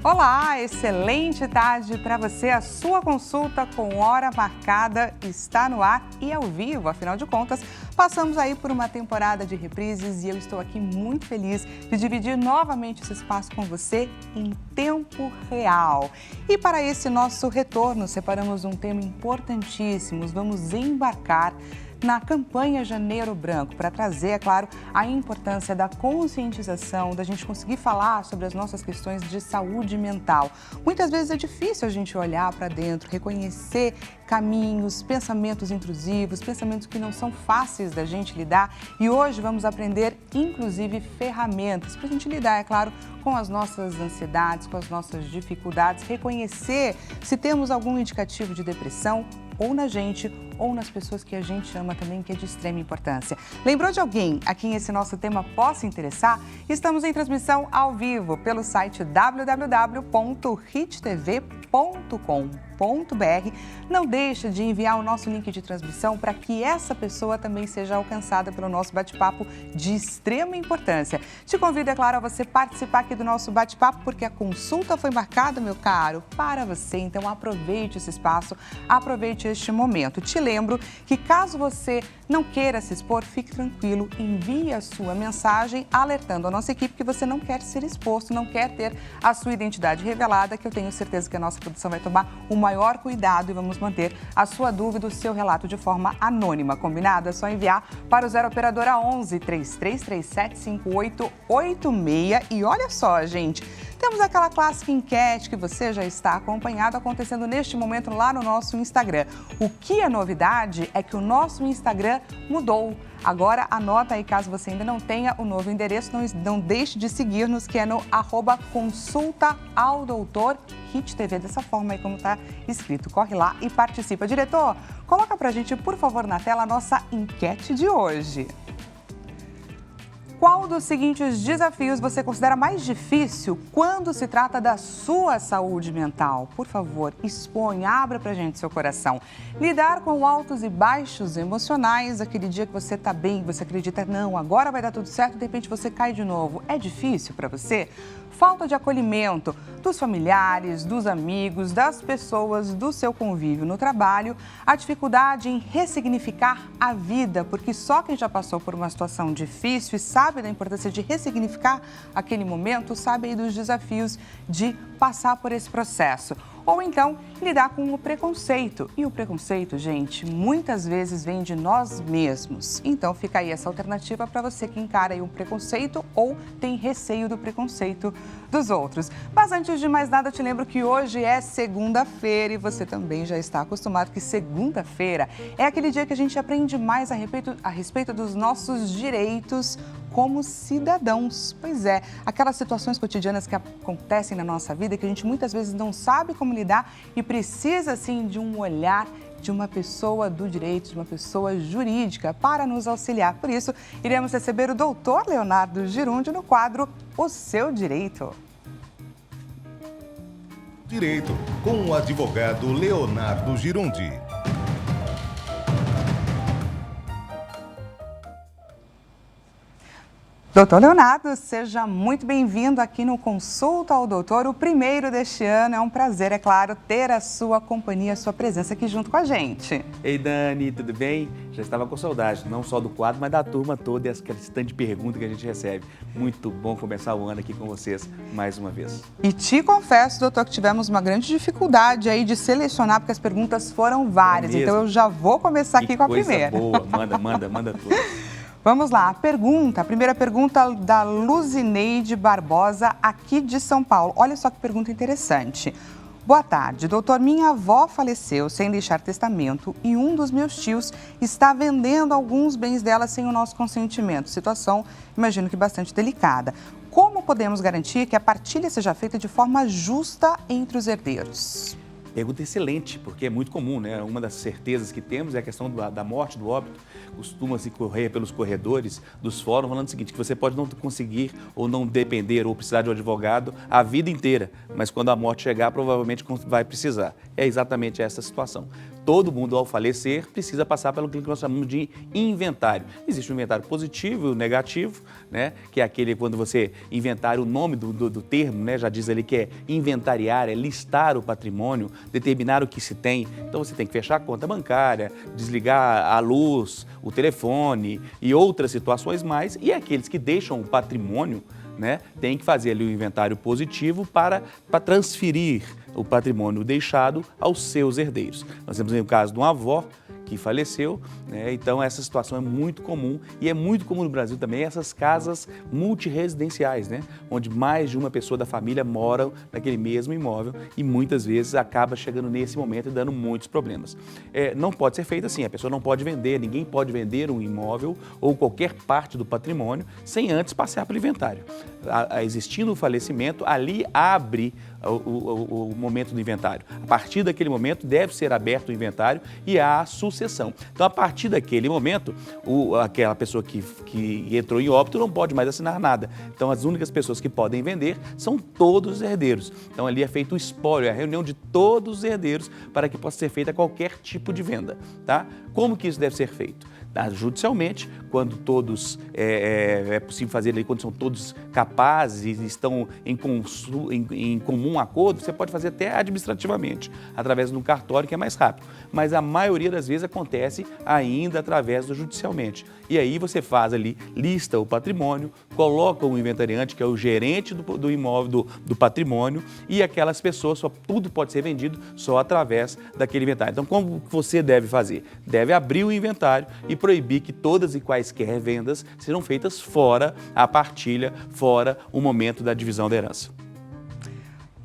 Olá, excelente tarde para você. A sua consulta com hora marcada está no ar e ao vivo. Afinal de contas, passamos aí por uma temporada de reprises e eu estou aqui muito feliz de dividir novamente esse espaço com você em tempo real. E para esse nosso retorno, separamos um tema importantíssimo. Vamos embarcar na campanha Janeiro Branco, para trazer, é claro, a importância da conscientização, da gente conseguir falar sobre as nossas questões de saúde mental. Muitas vezes é difícil a gente olhar para dentro, reconhecer caminhos, pensamentos intrusivos, pensamentos que não são fáceis da gente lidar. E hoje vamos aprender, inclusive, ferramentas para a gente lidar, é claro, com as nossas ansiedades, com as nossas dificuldades, reconhecer se temos algum indicativo de depressão, ou na gente, ou nas pessoas que a gente ama também, que é de extrema importância. Lembrou de alguém a quem esse nosso tema possa interessar? Estamos em transmissão ao vivo pelo site www.hittv.com.br. Não deixe de enviar o nosso link de transmissão para que essa pessoa também seja alcançada pelo nosso bate-papo de extrema importância. Te convido, é claro, a você participar aqui do nosso bate-papo, porque a consulta foi marcada, meu caro, para você. Então aproveite esse espaço, aproveite este momento. Te lembro que caso você não queira se expor, fique tranquilo, envie a sua mensagem alertando a nossa equipe que você não quer ser exposto, não quer ter a sua identidade revelada, que eu tenho certeza que a nossa produção vai tomar o maior cuidado e vamos manter a sua dúvida, o seu relato de forma anônima, combinado? É só enviar para o 0 Operadora 11 3337 5886 e olha só, gente, temos aquela clássica enquete que você já está acompanhando acontecendo neste momento lá no nosso Instagram. O que é novidade é que o nosso Instagram mudou. Agora anota aí, caso você ainda não tenha o novo endereço, não deixe de seguir-nos, que é no @consultaaldoutorhittv, dessa forma aí como está escrito. Corre lá e participa. Diretor, coloca pra gente, por favor, na tela a nossa enquete de hoje. Qual dos seguintes desafios você considera mais difícil quando se trata da sua saúde mental? Por favor, exponha, abra pra gente seu coração. Lidar com altos e baixos emocionais, aquele dia que você tá bem, você acredita, não, agora vai dar tudo certo, de repente você cai de novo. É difícil para você? Falta de acolhimento dos familiares, dos amigos, das pessoas do seu convívio no trabalho, a dificuldade em ressignificar a vida, porque só quem já passou por uma situação difícil e sabe da importância de ressignificar aquele momento, sabe aí dos desafios de passar por esse processo. Ou então, lidar com o preconceito. E o preconceito, gente, muitas vezes vem de nós mesmos. Então, fica aí essa alternativa para você que encara aí um preconceito ou tem receio do preconceito dos outros. Mas antes de mais nada, eu te lembro que hoje é segunda-feira e você também já está acostumado que segunda-feira é aquele dia que a gente aprende mais a respeito dos nossos direitos como cidadãos. Pois é, aquelas situações cotidianas que acontecem na nossa vida que a gente muitas vezes não sabe como lidar e precisa, assim, de um olhar de uma pessoa do direito, de uma pessoa jurídica para nos auxiliar. Por isso, iremos receber o doutor Leonardo Girundi no quadro O Seu Direito. Direito, com o advogado Leonardo Girundi. Doutor Leonardo, seja muito bem-vindo aqui no Consulta ao Doutor, o primeiro deste ano. É um prazer, é claro, ter a sua companhia, a sua presença aqui junto com a gente. Ei, Dani, tudo bem? Já estava com saudade, não só do quadro, mas da turma toda e aquele tanto de perguntas que a gente recebe. Muito bom começar o ano aqui com vocês mais uma vez. E te confesso, doutor, que tivemos uma grande dificuldade aí de selecionar, porque as perguntas foram várias. Então eu já vou começar aqui com a primeira. Boa, manda tudo. Vamos lá, a primeira pergunta da Luzineide Barbosa, aqui de São Paulo. Olha só que pergunta interessante. Boa tarde, doutor. Minha avó faleceu sem deixar testamento e um dos meus tios está vendendo alguns bens dela sem o nosso consentimento. Situação, imagino que bastante delicada. Como podemos garantir que a partilha seja feita de forma justa entre os herdeiros? Pergunta excelente, porque é muito comum, né? Uma das certezas que temos é a questão da morte, do óbito. Costuma-se correr pelos corredores dos fóruns falando o seguinte, que você pode não conseguir ou não depender ou precisar de um advogado a vida inteira, mas quando a morte chegar, provavelmente vai precisar. É exatamente essa situação. todo mundo, ao falecer, precisa passar pelo que nós chamamos de inventário. Existe um inventário positivo e negativo, né? Que é aquele quando você inventário, o nome do termo, né? Já diz ali que é inventariar, é listar o patrimônio, determinar o que se tem. Então você tem que fechar a conta bancária, desligar a luz, o telefone e outras situações mais. E aqueles que deixam o patrimônio, né, tem que fazer ali o inventário positivo para transferir o patrimônio deixado aos seus herdeiros. Nós temos aí o caso de uma avó que faleceu, né? Então essa situação é muito comum e é muito comum no Brasil também essas casas multiresidenciais, né? Onde mais de uma pessoa da família mora naquele mesmo imóvel e muitas vezes acaba chegando nesse momento e dando muitos problemas. Não pode ser feito assim, a pessoa não pode vender, ninguém pode vender um imóvel ou qualquer parte do patrimônio sem antes passar pelo inventário. Existindo o falecimento, ali abre o momento do inventário. A partir daquele momento deve ser aberto o inventário e há a sucessão. Então, a partir daquele momento, aquela pessoa que entrou em óbito não pode mais assinar nada. Então, as únicas pessoas que podem vender são todos os herdeiros. Então, ali é feito o espólio, a reunião de todos os herdeiros para que possa ser feita qualquer tipo de venda. Tá? Como que isso deve ser feito? Judicialmente, quando todos é possível fazer ali, quando são todos capazes e estão em comum acordo, você pode fazer até administrativamente, através de um cartório que é mais rápido. Mas a maioria das vezes acontece ainda através do judicialmente. E aí você faz ali, lista o patrimônio, coloca um inventariante, que é o gerente do imóvel, do patrimônio, e aquelas pessoas, tudo pode ser vendido só através daquele inventário. Então, como você deve fazer? Deve abrir o inventário e proibir que todas e quaisquer vendas sejam feitas fora a partilha, fora o momento da divisão da herança.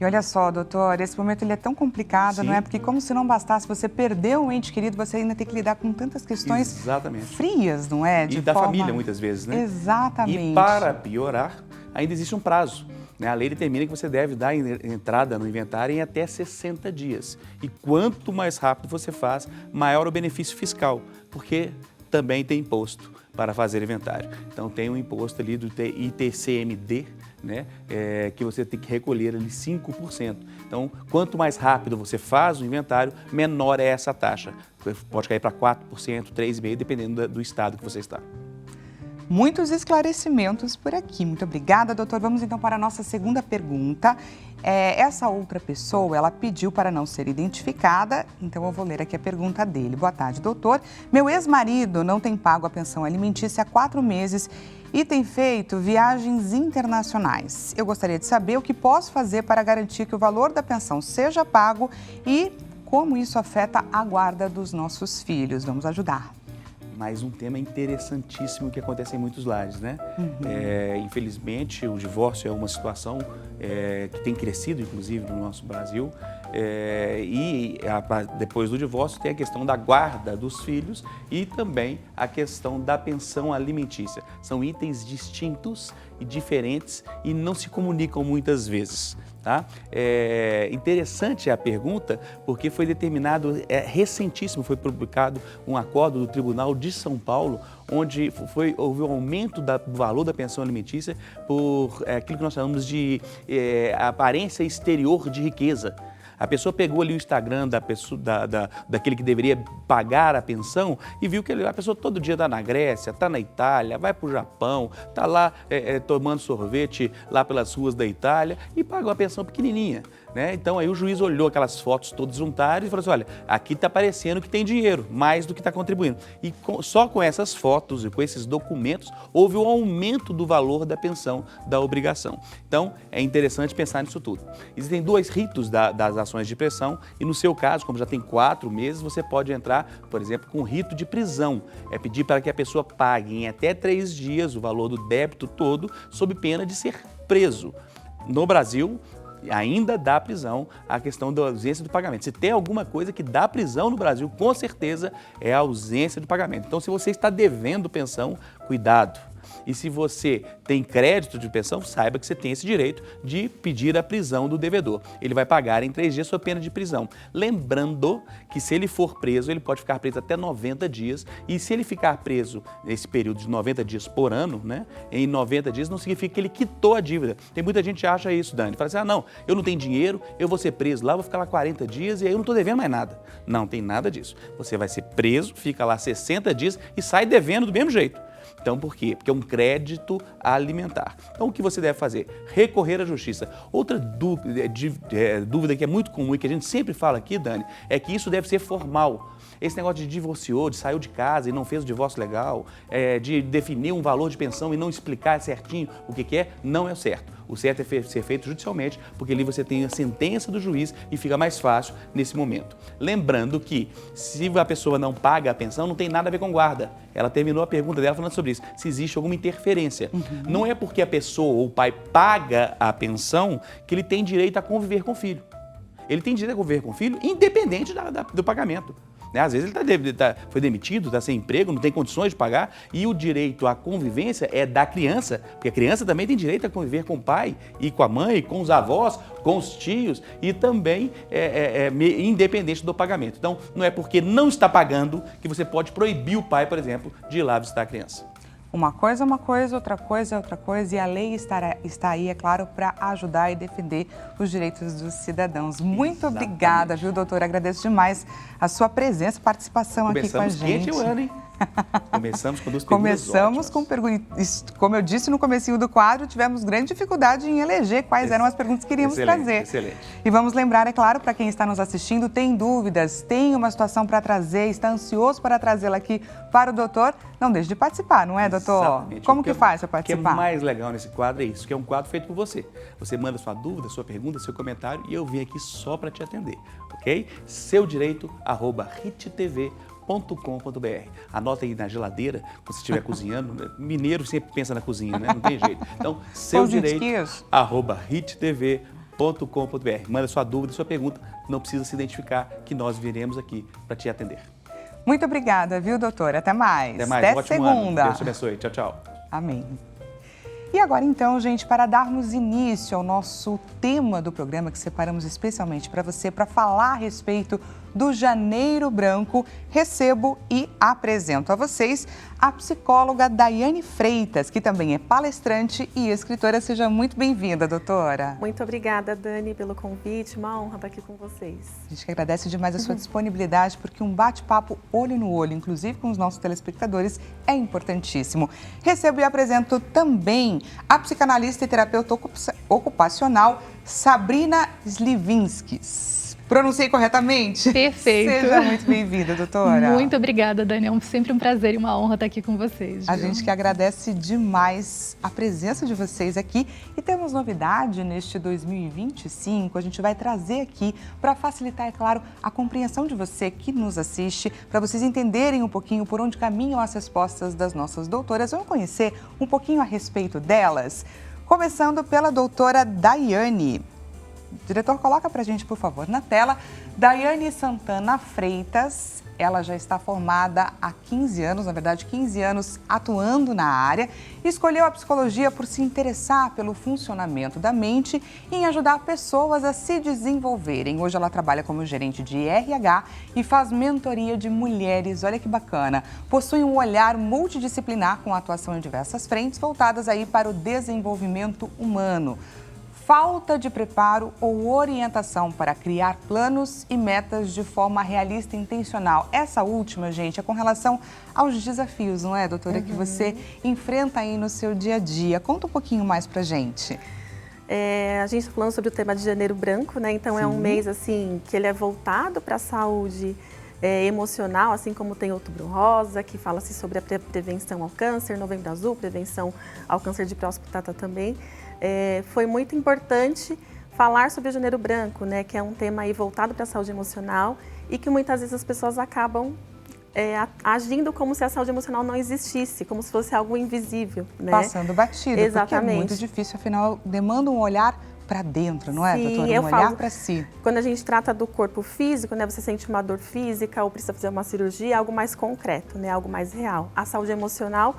E olha só, doutor, esse momento ele é tão complicado, Sim. não é? Porque como se não bastasse você perder um ente querido, você ainda tem que lidar com tantas questões Exatamente. frias, não é? E da família, muitas vezes, né? Exatamente. E para piorar, ainda existe um prazo. A lei determina que você deve dar entrada no inventário em até 60 dias. E quanto mais rápido você faz, maior o benefício fiscal, porque também tem imposto para fazer inventário. Então tem um imposto ali do ITCMD, né, que você tem que recolher ali 5%. Então, quanto mais rápido você faz o inventário, menor é essa taxa. Pode cair para 4%, 3,5%, dependendo do estado que você está. Muitos esclarecimentos por aqui. Muito obrigada, doutor. Vamos então para a nossa segunda pergunta. Essa outra pessoa, ela pediu para não ser identificada, então eu vou ler aqui a pergunta dele. Boa tarde, doutor. Meu ex-marido não tem pago a pensão alimentícia há 4 meses e tem feito viagens internacionais. Eu gostaria de saber o que posso fazer para garantir que o valor da pensão seja pago e como isso afeta a guarda dos nossos filhos. Vamos ajudar. Mais um tema interessantíssimo que acontece em muitos lares, né? Infelizmente, o divórcio é uma situação que tem crescido, inclusive, no nosso Brasil. Depois do divórcio tem a questão da guarda dos filhos e também a questão da pensão alimentícia. São itens distintos e diferentes e não se comunicam muitas vezes. Tá? Interessante a pergunta, porque foi determinado, recentíssimo, foi publicado um acordo do Tribunal de São Paulo, onde houve um aumento do valor da pensão alimentícia por aquilo que nós chamamos de aparência exterior de riqueza. A pessoa pegou ali o Instagram daquele que deveria pagar a pensão e viu que a pessoa todo dia está na Grécia, está na Itália, vai para o Japão, está lá tomando sorvete lá pelas ruas da Itália e pagou a pensão pequenininha. Né? Então aí o juiz olhou aquelas fotos todas juntadas e falou assim, olha, aqui está parecendo que tem dinheiro, mais do que está contribuindo. E só com essas fotos e com esses documentos houve um aumento do valor da pensão da obrigação. Então é interessante pensar nisso tudo. Existem 2 ritos das ações de pressão e no seu caso, como já tem 4 meses, você pode entrar, por exemplo, com o rito de prisão. É pedir para que a pessoa pague em até 3 dias o valor do débito todo, sob pena de ser preso. No Brasil, ainda dá prisão a questão da ausência do pagamento. Se tem alguma coisa que dá prisão no Brasil, com certeza é a ausência do pagamento. Então, se você está devendo pensão, cuidado. E se você tem crédito de pensão, saiba que você tem esse direito de pedir a prisão do devedor. Ele vai pagar em 3 dias sua pena de prisão. Lembrando que se ele for preso, ele pode ficar preso até 90 dias. E se ele ficar preso nesse período de 90 dias por ano, né, em 90 dias não significa que ele quitou a dívida. Tem muita gente que acha isso, Dani. Fala assim, não, eu não tenho dinheiro, eu vou ser preso lá, vou ficar lá 40 dias e aí eu não estou devendo mais nada. Não, tem nada disso. Você vai ser preso, fica lá 60 dias e sai devendo do mesmo jeito. Então, por quê? Porque é um crédito alimentar. Então, o que você deve fazer? Recorrer à justiça. Outra dúvida que é muito comum e que a gente sempre fala aqui, Dani, é que isso deve ser formal. Esse negócio de divorciou, de saiu de casa e não fez o divórcio legal, de definir um valor de pensão e não explicar certinho o que é, não é o certo. O certo é ser feito judicialmente, porque ali você tem a sentença do juiz e fica mais fácil nesse momento. Lembrando que se a pessoa não paga a pensão, não tem nada a ver com guarda. Ela terminou a pergunta dela falando sobre isso, se existe alguma interferência. Não é porque a pessoa ou o pai paga a pensão que ele tem direito a conviver com o filho. Ele tem direito a conviver com o filho independente do pagamento. Às vezes ele foi demitido, está sem emprego, não tem condições de pagar e o direito à convivência é da criança, porque a criança também tem direito a conviver com o pai e com a mãe, com os avós, com os tios e também independente do pagamento. Então, não é porque não está pagando que você pode proibir o pai, por exemplo, de ir lá visitar a criança. Uma coisa é uma coisa, outra coisa é outra coisa, e a lei está aí, é claro, para ajudar e defender os direitos dos cidadãos. Muito obrigada, viu, doutora? Agradeço demais a sua presença, participação aqui com a gente. Começamos quente o ano, hein? Começamos com duas perguntas Começamos com perguntas. Como eu disse no comecinho do quadro, tivemos grande dificuldade em eleger quais eram as perguntas que queríamos trazer. Excelente. E vamos lembrar, é claro, para quem está nos assistindo, tem dúvidas, tem uma situação para trazer, está ansioso para trazê-la aqui para o doutor, não deixe de participar, não é, doutor? Exatamente. Como que faz para participar? O que é mais legal nesse quadro é isso, que é um quadro feito por você. Você manda sua dúvida, sua pergunta, seu comentário e eu venho aqui só para te atender, ok? seodireito@rittv.com.br. Anota aí na geladeira, quando você estiver cozinhando. Mineiro sempre pensa na cozinha, né? Não tem jeito. Então, seodireito@rittv.com.br. Manda sua dúvida, sua pergunta. Não precisa se identificar que nós viremos aqui para te atender. Muito obrigada, viu, doutora? Até mais. Até mais. Até Ótimo segunda. ano. Deus te abençoe. Tchau, tchau. Amém. E agora então, gente, para darmos início ao nosso tema do programa que separamos especialmente para você, para falar a respeito do Janeiro Branco, recebo e apresento a vocês a psicóloga Daiane Freitas, que também é palestrante e escritora. Seja muito bem-vinda, doutora. Muito obrigada, Dani, pelo convite. Uma honra estar aqui com vocês. A gente que agradece demais a sua disponibilidade, porque um bate-papo olho no olho, inclusive com os nossos telespectadores, é importantíssimo. Recebo e apresento também a psicanalista e terapeuta ocupacional Sabrina Slivinskis. Pronunciei corretamente? Perfeito. Seja muito bem-vinda, doutora. Muito obrigada, Dani. É sempre um prazer e uma honra estar aqui com vocês. A gente que agradece demais a presença de vocês aqui. E temos novidade neste 2025. A gente vai trazer aqui para facilitar, é claro, a compreensão de você que nos assiste, para vocês entenderem um pouquinho por onde caminham as respostas das nossas doutoras. Vamos conhecer um pouquinho a respeito delas? Começando pela doutora Daiane. Diretor, coloca para a gente, por favor, na tela. Daiane Santana Freitas, ela já está formada há 15 anos, na verdade 15 anos atuando na área. Escolheu a psicologia por se interessar pelo funcionamento da mente e em ajudar pessoas a se desenvolverem. Hoje ela trabalha como gerente de RH e faz mentoria de mulheres. Olha que bacana. Possui um olhar multidisciplinar com atuação em diversas frentes voltadas aí para o desenvolvimento humano. Falta de preparo ou orientação para criar planos e metas de forma realista e intencional. Essa última, gente, é com relação aos desafios, não é, doutora, que você enfrenta aí no seu dia a dia. Conta um pouquinho mais pra gente. A gente está falando sobre o tema de Janeiro Branco, né? Então é um mês assim que ele é voltado para a saúde emocional, assim como tem Outubro Rosa, que fala-se sobre a prevenção ao câncer, Novembro Azul, prevenção ao câncer de próstata também. Foi muito importante falar sobre o Janeiro Branco, né, que é um tema aí voltado para a saúde emocional e que muitas vezes as pessoas acabam agindo como se a saúde emocional não existisse, como se fosse algo invisível, né? Passando batido, exatamente. Porque é muito difícil, afinal, demanda um olhar para dentro, não é, Sim, doutora? Um olhar para si. Quando a gente trata do corpo físico, né, você sente uma dor física ou precisa fazer uma cirurgia, algo mais concreto, né, algo mais real. A saúde emocional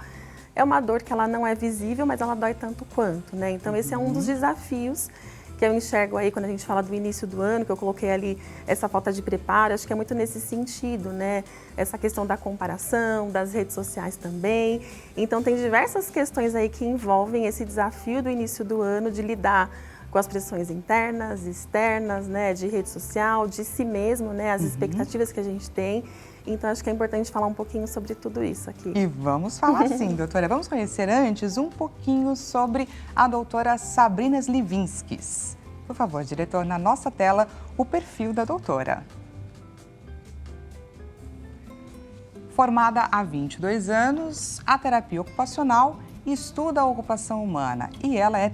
é uma dor que ela não é visível, mas ela dói tanto quanto, né? Então esse é um dos desafios que eu enxergo aí quando a gente fala do início do ano, que eu coloquei ali essa falta de preparo, acho que é muito nesse sentido, né? Essa questão da comparação, das redes sociais também. Então tem diversas questões aí que envolvem esse desafio do início do ano de lidar com as pressões internas, externas, né? De rede social, de si mesmo, né? As expectativas que a gente tem. Então, acho que é importante falar um pouquinho sobre tudo isso aqui. E vamos falar sim, doutora. Vamos conhecer antes um pouquinho sobre a doutora Sabrina Slivinskis. Por favor, diretor, na nossa tela, o perfil da doutora. Formada há 22 anos, a terapia ocupacional estuda a ocupação humana e ela é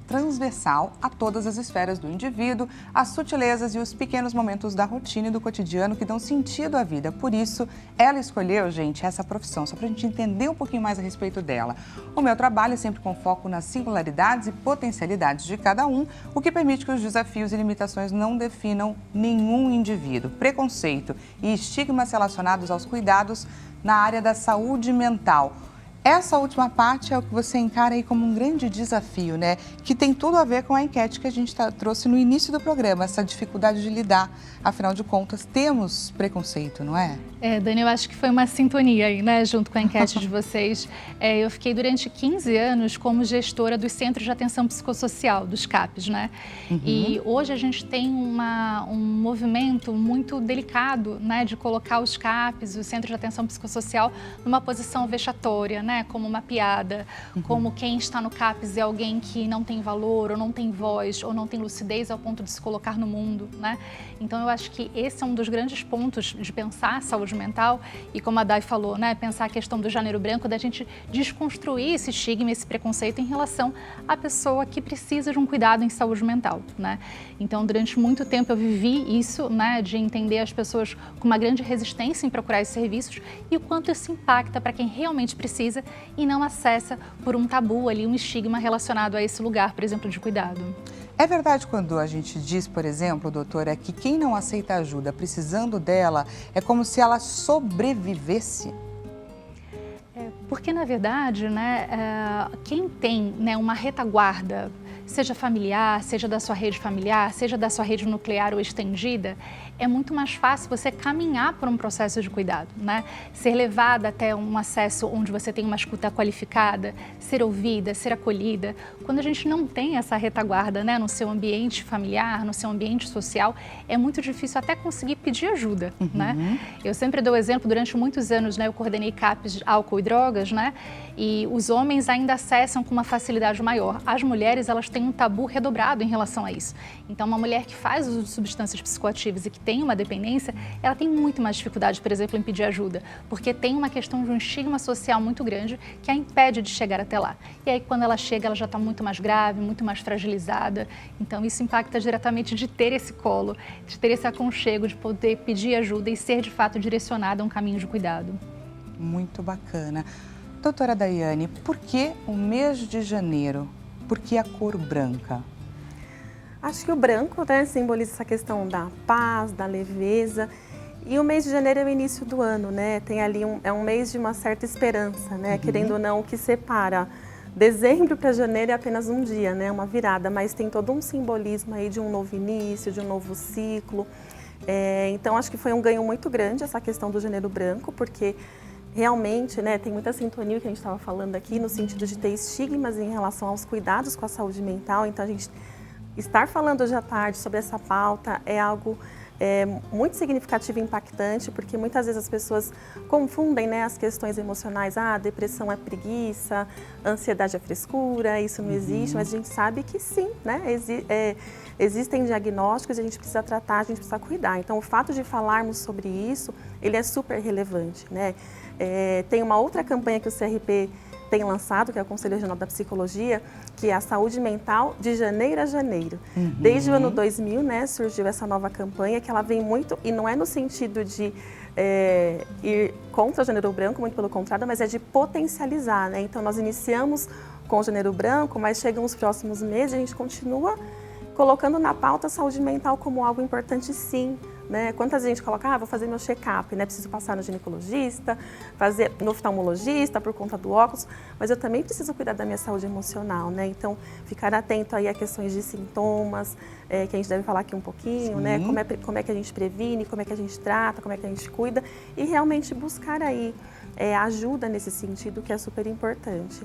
transversal a todas as esferas do indivíduo, as sutilezas e os pequenos momentos da rotina e do cotidiano que dão sentido à vida. Por isso, ela escolheu, gente, essa profissão, só para a gente entender um pouquinho mais a respeito dela. O meu trabalho é sempre com foco nas singularidades e potencialidades de cada um, o que permite que os desafios e limitações não definam nenhum indivíduo. Preconceito e estigmas relacionados aos cuidados na área da saúde mental. Essa última parte é o que você encara aí como um grande desafio, né? Que tem tudo a ver com a enquete que a gente trouxe no início do programa, essa dificuldade de lidar. Afinal de contas, temos preconceito, não é? Dani, eu acho que foi uma sintonia aí, né, junto com a enquete de vocês. Eu fiquei durante 15 anos como gestora dos Centros de Atenção Psicossocial, dos CAPs, né? E hoje a gente tem um movimento muito delicado, né, de colocar os CAPs, os Centros de Atenção Psicossocial, numa posição vexatória, né, como uma piada, como quem está no CAPs é alguém que não tem valor, ou não tem voz, ou não tem lucidez ao ponto de se colocar no mundo, né? Então eu acho que esse é um dos grandes pontos de pensar a saúde mental e, como a Day falou, né, pensar a questão do janeiro branco, da gente desconstruir esse estigma, esse preconceito em relação à pessoa que precisa de um cuidado em saúde mental, né? Então, durante muito tempo eu vivi isso, né, de entender as pessoas com uma grande resistência em procurar esses serviços e o quanto isso impacta para quem realmente precisa e não acessa por um tabu ali, um estigma relacionado a esse lugar, por exemplo, de cuidado. É verdade quando a gente diz, por exemplo, doutora, que quem não aceita ajuda precisando dela é como se ela sobrevivesse? Porque, na verdade, né, quem tem, né, uma retaguarda, seja familiar, seja da sua rede familiar, seja da sua rede nuclear ou estendida, é muito mais fácil você caminhar por um processo de cuidado, né? Ser levada até um acesso onde você tem uma escuta qualificada, ser ouvida, ser acolhida. Quando a gente não tem essa retaguarda, né, no seu ambiente familiar, no seu ambiente social, é muito difícil até conseguir pedir ajuda, né? Eu sempre dou exemplo, durante muitos anos, né, eu coordenei CAPs de álcool e drogas, né? E os homens ainda acessam com uma facilidade maior. As mulheres, elas têm um tabu redobrado em relação a isso. Então, uma mulher que faz uso de substâncias psicoativas e que tem uma dependência, ela tem muito mais dificuldade, por exemplo, em pedir ajuda, porque tem uma questão de um estigma social muito grande que a impede de chegar até lá. E aí, quando ela chega, ela já está muito mais grave, muito mais fragilizada. Então, isso impacta diretamente de ter esse colo, de ter esse aconchego, de poder pedir ajuda e ser, de fato, direcionada a um caminho de cuidado. Muito bacana. Doutora Daiane, por que o mês de janeiro? Por que a cor branca? Acho que o branco, né, simboliza essa questão da paz, da leveza. E o mês de janeiro é o início do ano, né? Tem ali um mês de uma certa esperança, né? Querendo ou não, o que separa dezembro para janeiro é apenas um dia, né? Uma virada, mas tem todo um simbolismo aí de um novo início, de um novo ciclo. Então, acho que foi um ganho muito grande essa questão do janeiro branco, porque realmente, né, tem muita sintonia que a gente estava falando aqui, no sentido de ter estigmas em relação aos cuidados com a saúde mental. Então, a gente estar falando hoje à tarde sobre essa pauta é algo muito significativo e impactante, porque muitas vezes as pessoas confundem, né, as questões emocionais. A depressão é preguiça, a ansiedade é frescura, isso não existe, mas a gente sabe que sim, né, existem diagnósticos e a gente precisa tratar, a gente precisa cuidar. Então, o fato de falarmos sobre isso, ele é super relevante, né? Tem uma outra campanha que o CRP tem lançado, que é o Conselho Regional da Psicologia, que é a saúde mental de janeiro a janeiro. Desde o ano 2000, né, surgiu essa nova campanha, que ela vem muito, e não é no sentido de ir contra o janeiro branco, muito pelo contrário, mas é de potencializar, né? Então, nós iniciamos com o janeiro branco, mas chegam os próximos meses e a gente continua colocando na pauta a saúde mental como algo importante, sim, né? Quanta gente coloca, vou fazer meu check-up, né? Preciso passar no ginecologista, fazer no oftalmologista por conta do óculos, mas eu também preciso cuidar da minha saúde emocional, né? Então, ficar atento aí a questões de sintomas, que a gente deve falar aqui um pouquinho, né? Como é que a gente previne, como é que a gente trata, como é que a gente cuida e realmente buscar aí ajuda nesse sentido, que é super importante.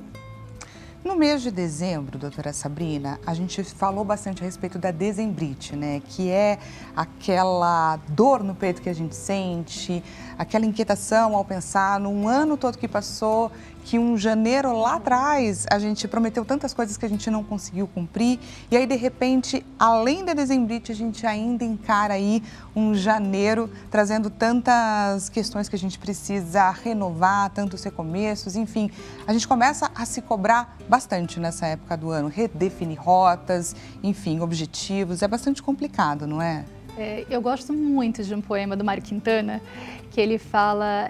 No mês de dezembro, doutora Sabrina, a gente falou bastante a respeito da dezembrite, né? Que é aquela dor no peito que a gente sente, aquela inquietação ao pensar num ano todo que passou, que um janeiro lá atrás a gente prometeu tantas coisas que a gente não conseguiu cumprir. E aí, de repente, além da dezembrite, a gente ainda encara aí um janeiro trazendo tantas questões que a gente precisa renovar, tantos recomeços, enfim. A gente começa a se cobrar bastante nessa época do ano, redefinir rotas, enfim, objetivos. É bastante complicado, não é? Eu gosto muito de um poema do Mário Quintana, que ele fala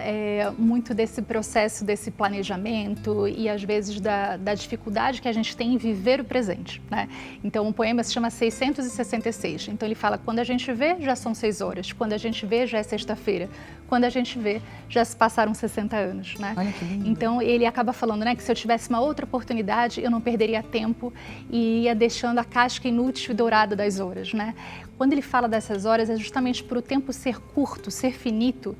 muito desse processo, desse planejamento e às vezes da dificuldade que a gente tem em viver o presente, né? Então o poema se chama 666, então ele fala, quando a gente vê já são 6 horas, quando a gente vê já é sexta-feira, quando a gente vê já se passaram 60 anos, né? Olha que lindo. Então ele acaba falando, né, que se eu tivesse uma outra oportunidade eu não perderia tempo e ia deixando a casca inútil e dourada das horas, né? Quando ele fala dessas horas é justamente por o tempo ser curto, ser finito.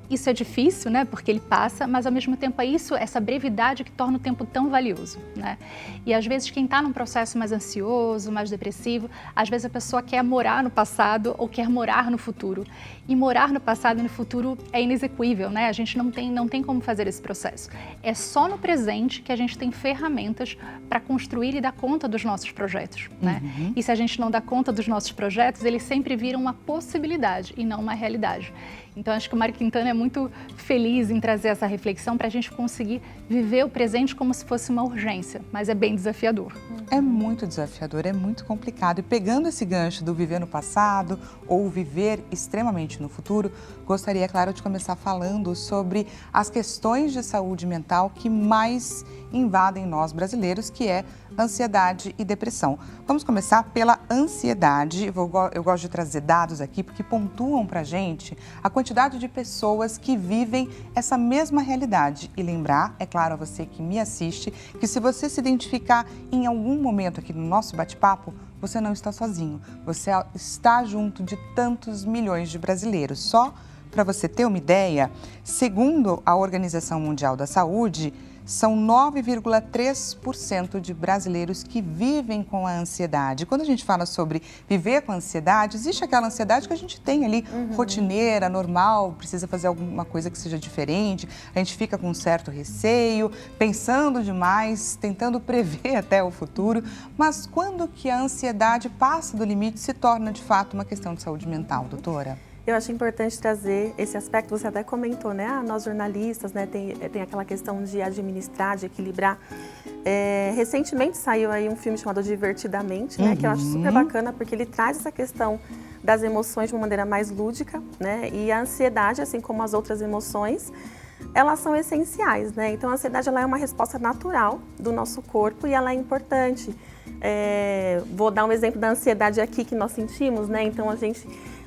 Isso é difícil, né? Porque ele passa, mas ao mesmo tempo é isso, essa brevidade que torna o tempo tão valioso, né? E às vezes quem está num processo mais ansioso, mais depressivo, às vezes a pessoa quer morar no passado ou quer morar no futuro. E morar no passado e no futuro é inexequível, né? A gente não tem como fazer esse processo. É só no presente que a gente tem ferramentas para construir e dar conta dos nossos projetos, né? E se a gente não dá conta dos nossos projetos, eles sempre viram uma possibilidade e não uma realidade. Então, acho que o Mário Quintana é muito feliz em trazer essa reflexão para a gente conseguir viver o presente como se fosse uma urgência, mas é bem desafiador. É muito desafiador, é muito complicado. E pegando esse gancho do viver no passado ou viver extremamente no futuro, gostaria, claro, de começar falando sobre as questões de saúde mental que mais invadem nós brasileiros, que é ansiedade e depressão. Vamos começar pela ansiedade. Eu gosto de trazer dados aqui porque pontuam para a gente a quantidade de pessoas que vivem essa mesma realidade. E lembrar, é claro, a você que me assiste, que se você se identificar em algum momento aqui no nosso bate-papo, você não está sozinho. Você está junto de tantos milhões de brasileiros. Só para você ter uma ideia, segundo a Organização Mundial da Saúde, são 9,3% de brasileiros que vivem com a ansiedade. Quando a gente fala sobre viver com a ansiedade, existe aquela ansiedade que a gente tem ali, rotineira, normal, precisa fazer alguma coisa que seja diferente, a gente fica com um certo receio, pensando demais, tentando prever até o futuro. Mas quando que a ansiedade passa do limite e se torna, de fato, uma questão de saúde mental, doutora? Eu acho importante trazer esse aspecto, você até comentou, né? Nós jornalistas, né, tem aquela questão de administrar, de equilibrar. Recentemente saiu aí um filme chamado Divertidamente, né? Que eu acho super bacana, porque ele traz essa questão das emoções de uma maneira mais lúdica, né? E a ansiedade, assim como as outras emoções, elas são essenciais, né? Então a ansiedade ela é uma resposta natural do nosso corpo e ela é importante. Vou dar um exemplo da ansiedade aqui que nós sentimos, né? Então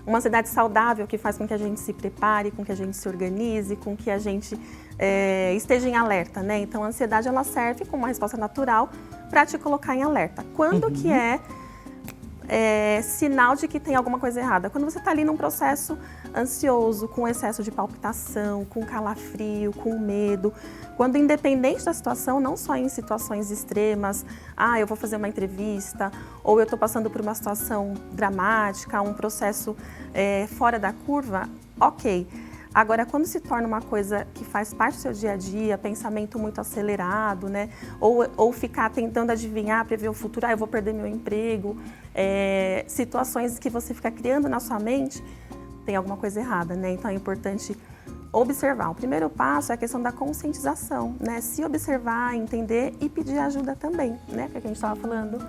uma ansiedade saudável que faz com que a gente se prepare, com que a gente se organize, com que a gente esteja em alerta, né? Então a ansiedade ela serve como uma resposta natural para te colocar em alerta. Quando que é sinal de que tem alguma coisa errada? Quando você está ali num processo ansioso, com excesso de palpitação, com calafrio, com medo, quando independente da situação, não só em situações extremas, eu vou fazer uma entrevista, ou eu estou passando por uma situação dramática, um processo fora da curva, ok. Agora, quando se torna uma coisa que faz parte do seu dia a dia, pensamento muito acelerado, né? Ou ficar tentando adivinhar, prever o futuro, eu vou perder meu emprego, situações que você fica criando na sua mente, tem alguma coisa errada, né? Então é importante observar. O primeiro passo é a questão da conscientização, né? Se observar, entender e pedir ajuda também, né? Que a gente estava falando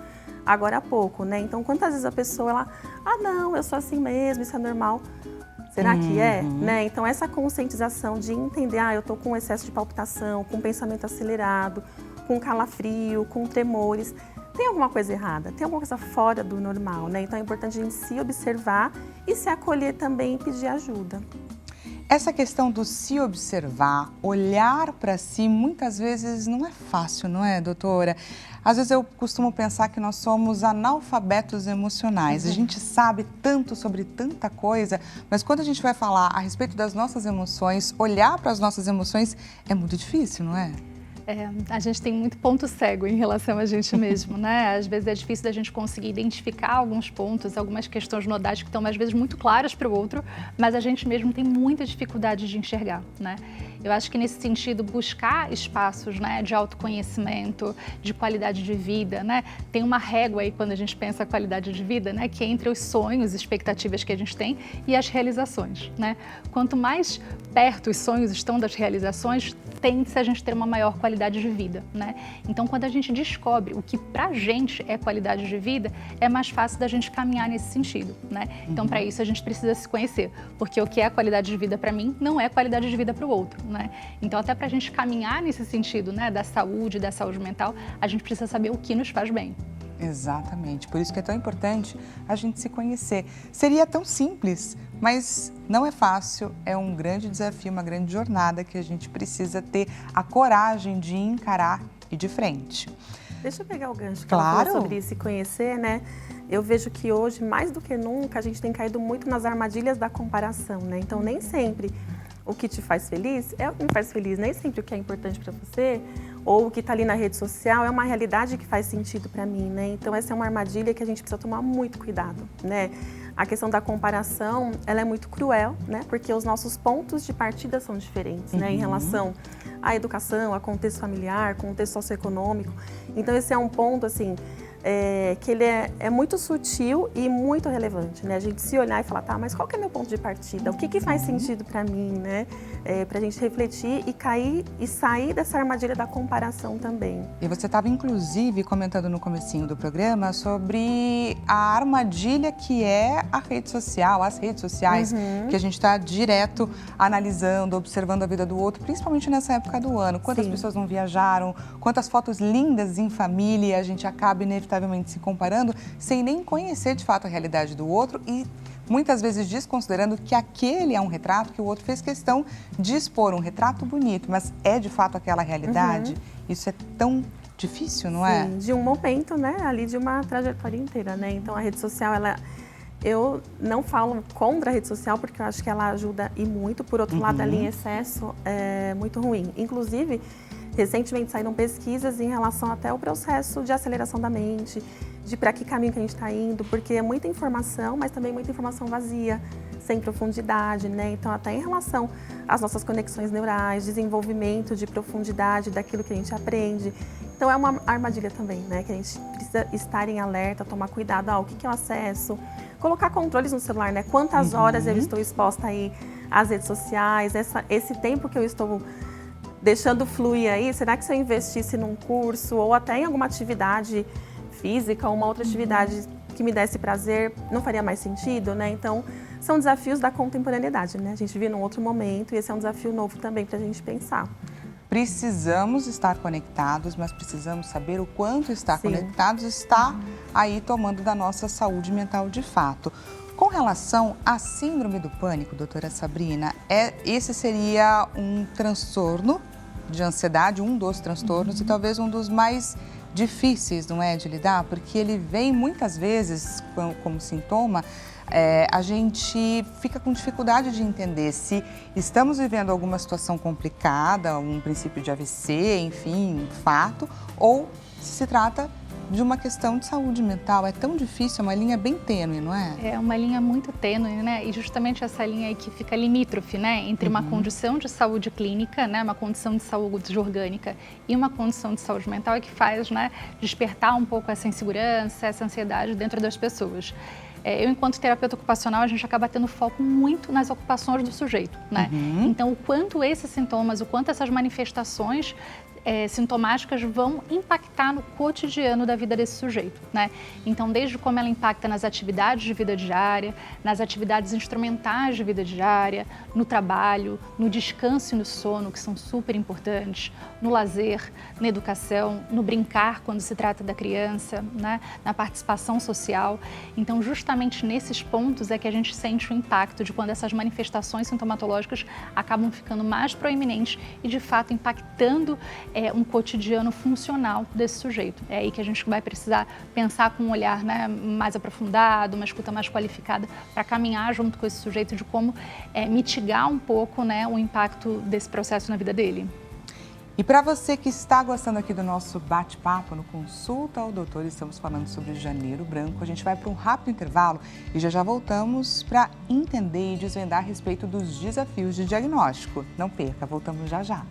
agora há pouco, né? Então, quantas vezes a pessoa, não, eu sou assim mesmo, isso é normal. Será que é? Né? Então, essa conscientização de entender, eu estou com excesso de palpitação, com pensamento acelerado, com calafrio, com tremores, tem alguma coisa errada, tem alguma coisa fora do normal, né? Então é importante a gente se observar e se acolher também e pedir ajuda. Essa questão do se observar, olhar para si, muitas vezes não é fácil, não é, doutora? Às vezes eu costumo pensar que nós somos analfabetos emocionais. A gente sabe tanto sobre tanta coisa, mas quando a gente vai falar a respeito das nossas emoções, olhar para as nossas emoções é muito difícil, não é? A gente tem muito ponto cego em relação a gente mesmo, né? Às vezes é difícil da gente conseguir identificar alguns pontos, algumas questões nodais que estão às vezes muito claras para o outro, mas a gente mesmo tem muita dificuldade de enxergar, né? Eu acho que nesse sentido, buscar espaços, né, de autoconhecimento, de qualidade de vida, né? Tem uma régua aí quando a gente pensa a qualidade de vida, né, que é entre os sonhos, expectativas que a gente tem e as realizações, né? Quanto mais perto os sonhos estão das realizações, tende-se a gente ter uma maior qualidade de vida, né? Então, quando a gente descobre o que pra gente é qualidade de vida, é mais fácil da gente caminhar nesse sentido, né? Então, para isso a gente precisa se conhecer, porque o que é qualidade de vida para mim não é qualidade de vida para o outro, né? Então, até para a gente caminhar nesse sentido, né, da saúde mental, a gente precisa saber o que nos faz bem. Exatamente, por isso que é tão importante a gente se conhecer. Seria tão simples, mas não é fácil, é um grande desafio, uma grande jornada que a gente precisa ter a coragem de encarar e de frente. Deixa eu pegar o gancho que Claro. ela falou sobre se conhecer, né? Eu vejo que hoje, mais do que nunca, a gente tem caído muito nas armadilhas da comparação, né? Então, nem sempre o que te faz feliz é o que me faz feliz, nem sempre o que é importante para você ou o que está ali na rede social é uma realidade que faz sentido para mim, né? Então, essa é uma armadilha que a gente precisa tomar muito cuidado, né? A questão da comparação, ela é muito cruel, né? Porque os nossos pontos de partida são diferentes, né? Em relação à educação, a contexto familiar, contexto socioeconômico. Então, esse é um ponto, assim, que ele é muito sutil e muito relevante, né? A gente se olhar e falar, tá, mas qual que é meu ponto de partida? O que faz sentido para mim, né? Pra gente refletir e cair e sair dessa armadilha da comparação também. E você estava, inclusive, comentando no comecinho do programa sobre a armadilha que é a rede social, as redes sociais, que a gente está direto analisando, observando a vida do outro, principalmente nessa época do ano. Quantas pessoas não viajaram, quantas fotos lindas em família, a gente acaba inevitavelmente se comparando sem nem conhecer de fato a realidade do outro e muitas vezes desconsiderando que aquele é um retrato, que o outro fez questão de expor um retrato bonito, mas é de fato aquela realidade. Isso é tão difícil, não é? Sim, de um momento, né, ali de uma trajetória inteira, né? Então a rede social, eu não falo contra a rede social porque eu acho que ela ajuda e muito, por outro lado, ali em excesso é muito ruim. Inclusive, recentemente saíram pesquisas em relação até ao processo de aceleração da mente, de para que caminho que a gente está indo, porque é muita informação, mas também muita informação vazia, sem profundidade, né? Então, até em relação às nossas conexões neurais, desenvolvimento de profundidade daquilo que a gente aprende. Então, é uma armadilha também, né? Que a gente precisa estar em alerta, tomar cuidado, o que eu acesso, colocar controles no celular, né? Quantas horas eu estou exposta aí às redes sociais, esse tempo que eu estou deixando fluir aí, será que se eu investisse num curso ou até em alguma atividade física ou uma outra atividade que me desse prazer, não faria mais sentido, né? Então, são desafios da contemporaneidade, né? A gente vive num outro momento e esse é um desafio novo também para a gente pensar. Precisamos estar conectados, mas precisamos saber o quanto estar conectados está aí tomando da nossa saúde mental de fato. Com relação à síndrome do pânico, doutora Sabrina, esse seria um transtorno de ansiedade, um dos transtornos e talvez um dos mais difíceis, não é, de lidar? Porque ele vem muitas vezes como sintoma, a gente fica com dificuldade de entender se estamos vivendo alguma situação complicada, um princípio de AVC, enfim, um fato, ou se trata de uma questão de saúde mental. É tão difícil, é uma linha bem tênue, não é? É uma linha muito tênue, né? E justamente essa linha aí que fica limítrofe, né? Entre uma condição de saúde clínica, né? Uma condição de saúde orgânica e uma condição de saúde mental é que faz, né? Despertar um pouco essa insegurança, essa ansiedade dentro das pessoas. Eu, enquanto terapeuta ocupacional, a gente acaba tendo foco muito nas ocupações do sujeito, né? Então, o quanto esses sintomas, o quanto essas manifestações sintomáticas vão impactar no cotidiano da vida desse sujeito, né? Então, desde como ela impacta nas atividades de vida diária, nas atividades instrumentais de vida diária, no trabalho, no descanso e no sono, que são super importantes, no lazer, na educação, no brincar quando se trata da criança, né? Na participação social. Então, justamente nesses pontos é que a gente sente o impacto de quando essas manifestações sintomatológicas acabam ficando mais proeminentes e, de fato, impactando um cotidiano funcional desse sujeito. É aí que a gente vai precisar pensar com um olhar, né, mais aprofundado, uma escuta mais qualificada, para caminhar junto com esse sujeito de como mitigar um pouco, né, o impacto desse processo na vida dele. E para você que está gostando aqui do nosso bate-papo no Consulta ao Doutor, estamos falando sobre Janeiro Branco. A gente vai para um rápido intervalo e já voltamos para entender e desvendar a respeito dos desafios de diagnóstico. Não perca, voltamos já.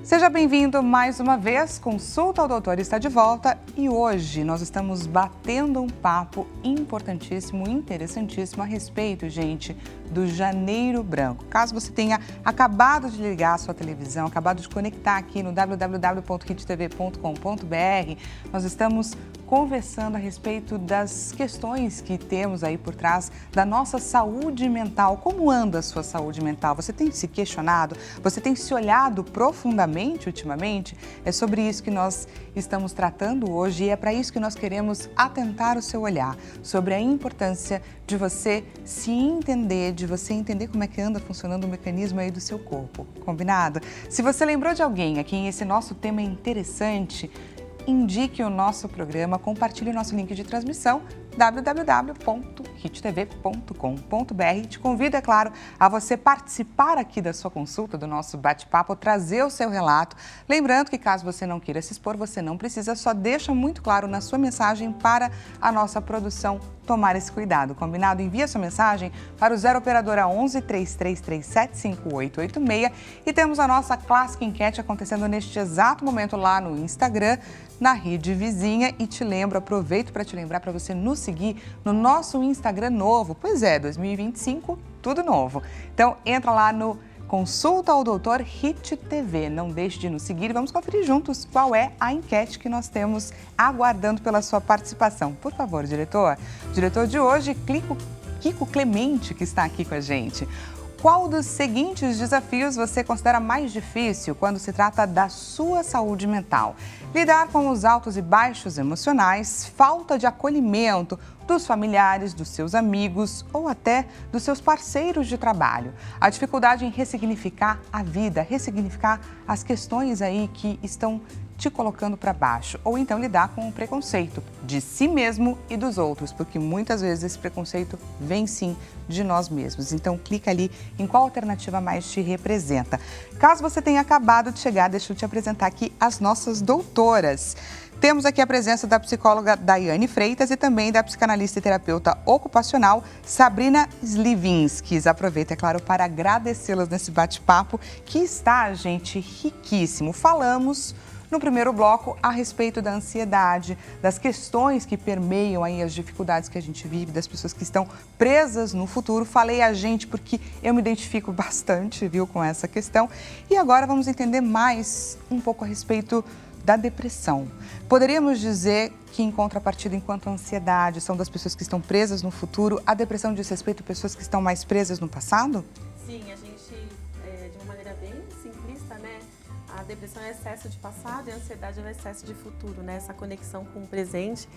Seja bem-vindo mais uma vez, Consulta ao Doutor está de volta e hoje nós estamos batendo um papo importantíssimo, interessantíssimo a respeito, gente, do Janeiro Branco. Caso você tenha acabado de ligar a sua televisão, acabado de conectar aqui no www.hittv.com.br, nós estamos conversando a respeito das questões que temos aí por trás da nossa saúde mental. Como anda a sua saúde mental? Você tem se questionado? Você tem se olhado profundamente ultimamente? É sobre isso que nós estamos tratando hoje e é para isso que nós queremos atentar o seu olhar, sobre a importância de você se entender, de você entender como é que anda funcionando o mecanismo aí do seu corpo. Combinado? Se você lembrou de alguém a quem esse nosso tema é interessante, indique o nosso programa, compartilhe o nosso link de transmissão www.hittv.com.br. Te convido, é claro, a você participar aqui da sua consulta, do nosso bate-papo, trazer o seu relato. Lembrando que caso você não queira se expor, você não precisa, só deixa muito claro na sua mensagem para a nossa produção tomar esse cuidado. Combinado? Envia sua mensagem para o 0 operadora 11 3337 5886 e temos a nossa clássica enquete acontecendo neste exato momento lá no Instagram, na Rede Vizinha, e te lembro, aproveito para te lembrar para você nos seguir no nosso Instagram novo. Pois é, 2025, tudo novo. Então entra lá no Consulta ao Doutor Hit TV. Não deixe de nos seguir e vamos conferir juntos qual é a enquete que nós temos aguardando pela sua participação. Por favor, diretor. Diretor de hoje, Kiko Clemente, que está aqui com a gente. Qual dos seguintes desafios você considera mais difícil quando se trata da sua saúde mental? Lidar com os altos e baixos emocionais, falta de acolhimento dos familiares, dos seus amigos ou até dos seus parceiros de trabalho. A dificuldade em ressignificar a vida, ressignificar as questões aí que estão te colocando para baixo, ou então lidar com o preconceito de si mesmo e dos outros, porque muitas vezes esse preconceito vem sim de nós mesmos. Então clica ali em qual alternativa mais te representa. Caso você tenha acabado de chegar, deixa eu te apresentar aqui as nossas doutoras. Temos aqui a presença da psicóloga Daiane Freitas e também da psicanalista e terapeuta ocupacional Sabrina Slivinski. Aproveito, é claro, para agradecê-las nesse bate-papo que está, gente, riquíssimo. Falamos no primeiro bloco a respeito da ansiedade, das questões que permeiam aí as dificuldades que a gente vive, das pessoas que estão presas no futuro. Falei a gente porque eu me identifico bastante, viu, com essa questão. E agora vamos entender mais um pouco a respeito da depressão. Poderíamos dizer que, em contrapartida, enquanto a ansiedade são das pessoas que estão presas no futuro, a depressão diz respeito a pessoas que estão mais presas no passado? Sim, a gente, de uma maneira bem simplista, né? A depressão é excesso de passado e a ansiedade é excesso de futuro, né? Essa conexão com o presente,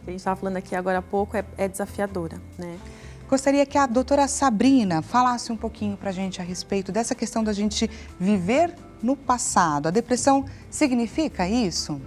que a gente estava falando aqui agora há pouco, é desafiadora, né? Gostaria que a doutora Sabrina falasse um pouquinho para a gente a respeito dessa questão da gente viver no passado. A depressão significa isso?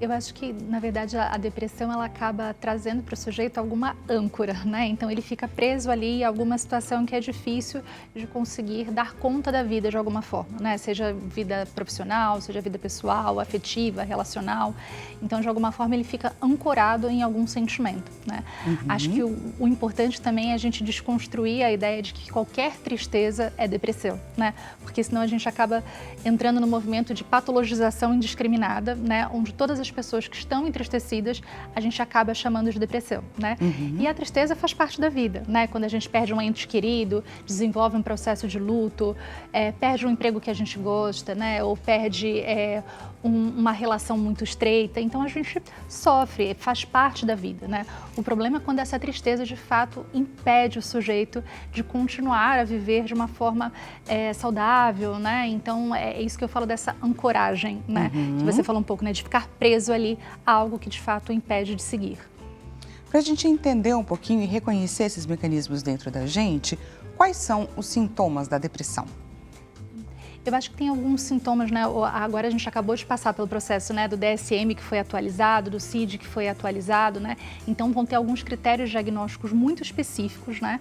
Eu acho que, na verdade, a depressão ela acaba trazendo para o sujeito alguma âncora, né? Então, ele fica preso ali em alguma situação que é difícil de conseguir dar conta da vida de alguma forma, né? Seja vida profissional, seja vida pessoal, afetiva, relacional. Então, de alguma forma, ele fica ancorado em algum sentimento, né? Acho que o importante também é a gente desconstruir a ideia de que qualquer tristeza é depressão, né? Porque senão a gente acaba entrando no movimento de patologização indiscriminada, né? Onde todas as as pessoas que estão entristecidas, a gente acaba chamando de depressão, né? E a tristeza faz parte da vida, né? Quando a gente perde um ente querido, desenvolve um processo de luto, perde um emprego que a gente gosta, né? Ou perde uma relação muito estreita, então a gente sofre, faz parte da vida, né? O problema é quando essa tristeza, de fato, impede o sujeito de continuar a viver de uma forma saudável, né? Então, é isso que eu falo dessa ancoragem, né? Que você falou um pouco, né? De ficar preso ali a algo que, de fato, impede de seguir. Para a gente entender um pouquinho e reconhecer esses mecanismos dentro da gente, quais são os sintomas da depressão? Eu acho que tem alguns sintomas, né? Agora a gente acabou de passar pelo processo, né, do DSM que foi atualizado, do CID que foi atualizado, né? Então vão ter alguns critérios diagnósticos muito específicos, né?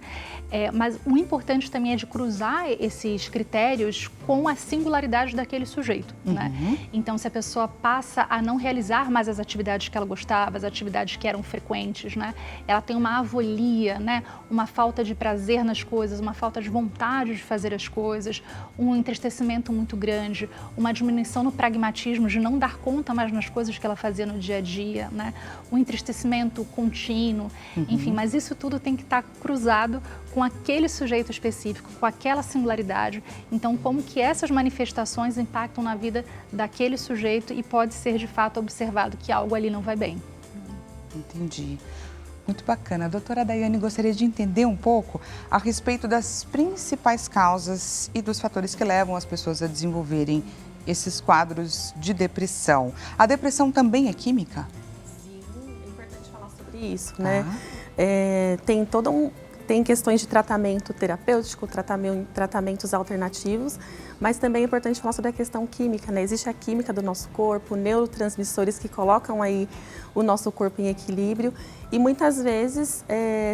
Mas o importante também é de cruzar esses critérios com a singularidade daquele sujeito, né? Então se a pessoa passa a não realizar mais as atividades que ela gostava, as atividades que eram frequentes, né? Ela tem uma avolia, né? Uma falta de prazer nas coisas, uma falta de vontade de fazer as coisas, um entristecimento muito grande, uma diminuição no pragmatismo de não dar conta mais nas coisas que ela fazia no dia a dia, né? Um entristecimento contínuo, enfim, mas isso tudo tem que estar cruzado com aquele sujeito específico, com aquela singularidade. Então, como que essas manifestações impactam na vida daquele sujeito e pode ser, de fato, observado que algo ali não vai bem. Entendi. Muito bacana. Doutora Daiane, gostaria de entender um pouco a respeito das principais causas e dos fatores que levam as pessoas a desenvolverem esses quadros de depressão. A depressão também é química? Sim, é importante falar sobre isso, né? Tem questões de tratamento terapêutico, tratamentos alternativos, mas também é importante falar sobre a questão química, né? Existe a química do nosso corpo, neurotransmissores que colocam aí o nosso corpo em equilíbrio e muitas vezes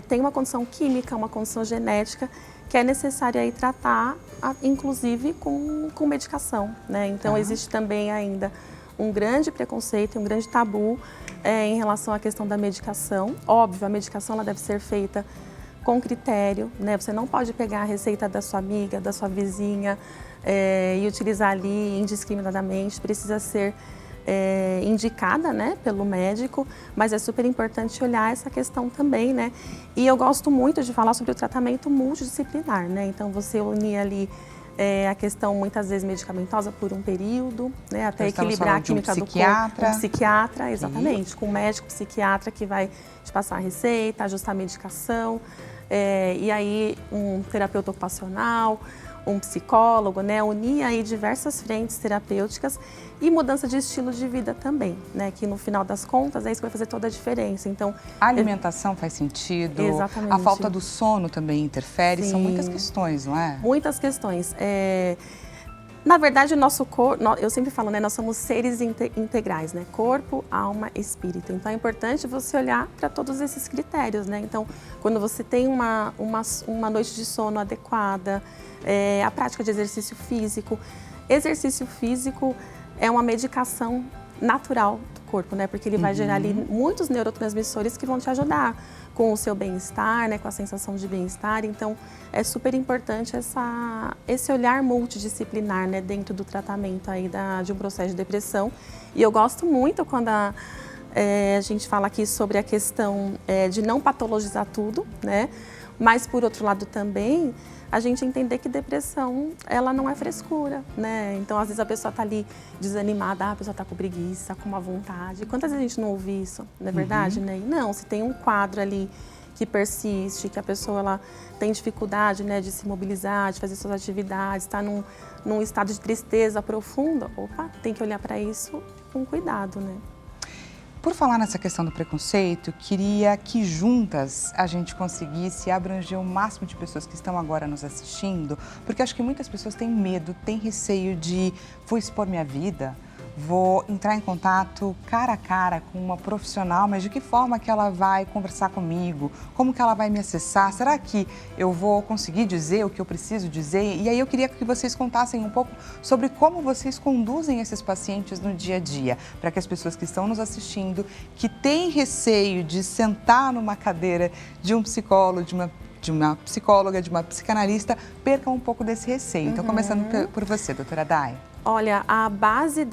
tem uma condição química, uma condição genética que é necessária aí tratar, inclusive com medicação, né? Então existe também ainda um grande preconceito, um grande tabu em relação à questão da medicação. Óbvio, a medicação ela deve ser feita com critério, né? Você não pode pegar a receita da sua amiga, da sua vizinha e utilizar ali indiscriminadamente, precisa ser indicada, né, pelo médico, mas é super importante olhar essa questão também, né? E eu gosto muito de falar sobre o tratamento multidisciplinar, né? Então você unir ali a questão muitas vezes medicamentosa por um período, né, até equilibrar a química do corpo. Um psiquiatra, exatamente, com um médico psiquiatra que vai te passar a receita, ajustar a medicação, e aí um terapeuta ocupacional, um psicólogo, né, unir aí diversas frentes terapêuticas e mudança de estilo de vida também, né, que no final das contas é isso que vai fazer toda a diferença. Então, a alimentação faz sentido? Exatamente. A falta do sono também interfere? Sim. São muitas questões, não é? Muitas questões. Na verdade, o nosso corpo, eu sempre falo, né, nós somos seres integrais, né, corpo, alma, espírito. Então é importante você olhar para todos esses critérios, né. Então, quando você tem uma noite de sono adequada, a prática de exercício físico. Exercício físico é uma medicação natural do corpo, né? Porque ele vai gerar ali muitos neurotransmissores que vão te ajudar com o seu bem-estar, né? Com a sensação de bem-estar. Então, é super importante esse olhar multidisciplinar, né? Dentro do tratamento aí de um processo de depressão. E eu gosto muito quando a gente fala aqui sobre a questão de não patologizar tudo, né? Mas, por outro lado, também a gente entender que depressão, ela não é frescura, né? Então, às vezes a pessoa está ali desanimada, a pessoa está com preguiça, com má vontade. Quantas vezes a gente não ouve isso, não é verdade, né? E não, se tem um quadro ali que persiste, que a pessoa ela tem dificuldade, né, de se mobilizar, de fazer suas atividades, está num estado de tristeza profunda, opa, tem que olhar para isso com cuidado, né? Por falar nessa questão do preconceito, queria que juntas a gente conseguisse abranger o máximo de pessoas que estão agora nos assistindo, porque acho que muitas pessoas têm medo, têm receio de vou expor minha vida, vou entrar em contato cara a cara com uma profissional, mas de que forma que ela vai conversar comigo? Como que ela vai me acessar? Será que eu vou conseguir dizer o que eu preciso dizer? E aí eu queria que vocês contassem um pouco sobre como vocês conduzem esses pacientes no dia a dia, para que as pessoas que estão nos assistindo, que têm receio de sentar numa cadeira de um psicólogo, de uma psicóloga, de uma psicanalista, percam um pouco desse receio. Então, começando por você, doutora Dai. Olha, a base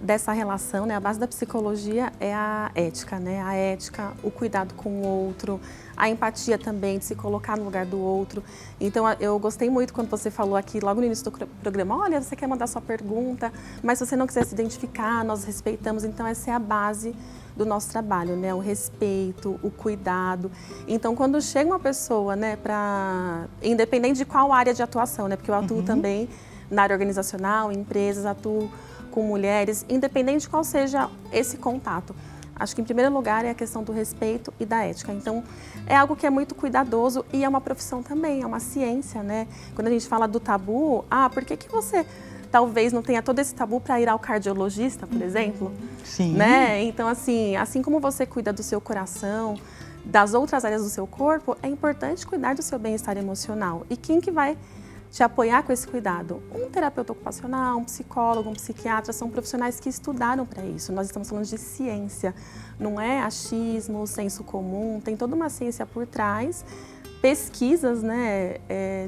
dessa relação, né, a base da psicologia é a ética, né? A ética, o cuidado com o outro, a empatia também, de se colocar no lugar do outro. Então, eu gostei muito quando você falou aqui, logo no início do programa, olha, você quer mandar sua pergunta, mas se você não quiser se identificar, nós respeitamos. Então, essa é a base do nosso trabalho, né? O respeito, o cuidado. Então, quando chega uma pessoa, né, independente de qual área de atuação, né? Porque eu atuo também na área organizacional, em empresas, atuo com mulheres, independente de qual seja esse contato. Acho que, em primeiro lugar, é a questão do respeito e da ética. Então, é algo que é muito cuidadoso e é uma profissão também, é uma ciência, né? Quando a gente fala do tabu, por que você talvez não tenha todo esse tabu para ir ao cardiologista, por exemplo? Sim. Né? Então, assim como você cuida do seu coração, das outras áreas do seu corpo, é importante cuidar do seu bem-estar emocional. E quem que vai te apoiar com esse cuidado? Um terapeuta ocupacional, um psicólogo, um psiquiatra, são profissionais que estudaram para isso. Nós estamos falando de ciência, não é achismo, senso comum, tem toda uma ciência por trás, pesquisas, né,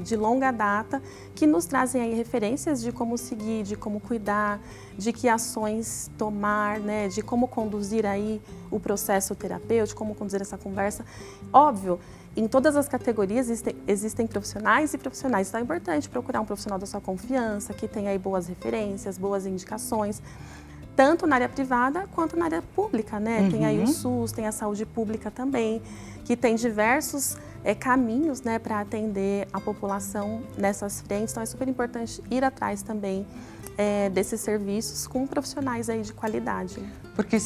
de longa data que nos trazem aí referências de como seguir, de como cuidar, de que ações tomar, né, de como conduzir aí o processo terapêutico, como conduzir essa conversa. Óbvio, em todas as categorias existem profissionais e profissionais, então é importante procurar um profissional da sua confiança, que tenha aí boas referências, boas indicações, tanto na área privada quanto na área pública, né? Tem aí o SUS, tem a saúde pública também, que tem diversos caminhos, né, para atender a população nessas frentes, então é super importante ir atrás também desses serviços com profissionais aí de qualidade. Porque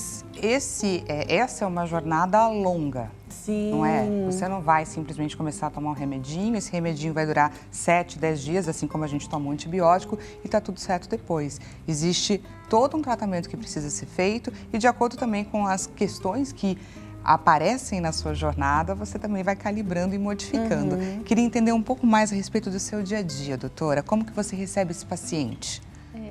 essa é uma jornada longa. Sim. Não é? Você não vai simplesmente começar a tomar um remedinho, esse remedinho vai durar 7, 10 dias, assim como a gente toma um antibiótico e tá tudo certo depois. Existe todo um tratamento que precisa ser feito e de acordo também com as questões que aparecem na sua jornada, você também vai calibrando e modificando. Queria entender um pouco mais a respeito do seu dia a dia, doutora. Como que você recebe esse paciente?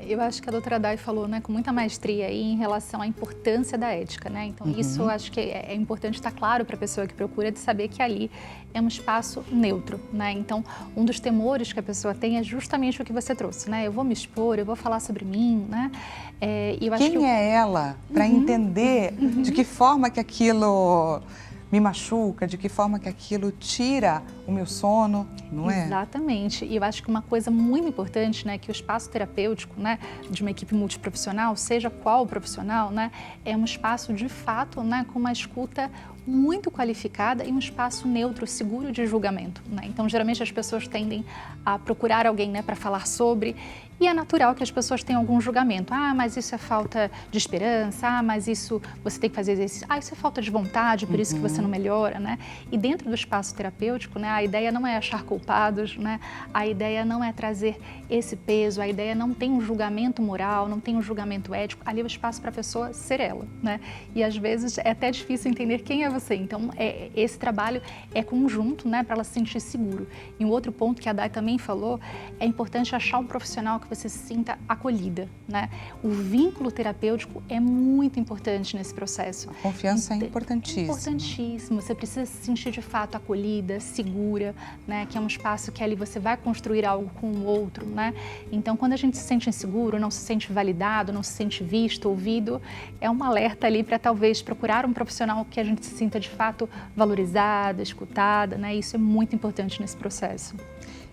Eu acho que a doutora Day falou, né, com muita maestria aí em relação à importância da ética, né? Então, isso eu acho que é importante estar claro para a pessoa que procura de saber que ali é um espaço neutro, né? Então, um dos temores que a pessoa tem é justamente o que você trouxe, né? Eu vou me expor, eu vou falar sobre mim, né? E eu acho Quem é ela para entender de que forma que aquilo me machuca, de que forma que aquilo tira o meu sono, não é? Exatamente. E eu acho que uma coisa muito importante, né, que o espaço terapêutico, né, de uma equipe multiprofissional, seja qual profissional, né, é um espaço de fato, né, com uma escuta muito qualificada e um espaço neutro, seguro de julgamento, né? Então, geralmente as pessoas tendem a procurar alguém, né, para falar sobre, e é natural que as pessoas tenham algum julgamento. Mas isso é falta de esperança, mas isso você tem que fazer exercício. Isso é falta de vontade, por isso que você não melhora, né? E dentro do espaço terapêutico, né, a ideia não é achar culpados, né? A ideia não é trazer esse peso, a ideia não tem um julgamento moral, não tem um julgamento ético. Ali é o espaço para a pessoa ser ela, né? E às vezes é até difícil entender quem é você. Então, esse trabalho é conjunto, né, para ela se sentir seguro. E um outro ponto que a Day também falou, é importante achar um profissional que você se sinta acolhida, né? O vínculo terapêutico é muito importante nesse processo. A confiança é importantíssima. Importantíssimo. Você precisa se sentir de fato acolhida, segura, né? Que é um espaço que ali você vai construir algo com o outro, né? Então, quando a gente se sente inseguro, não se sente validado, não se sente visto, ouvido, é um alerta ali para talvez procurar um profissional que a gente se sinta de fato valorizada, escutada, né? Isso é muito importante nesse processo.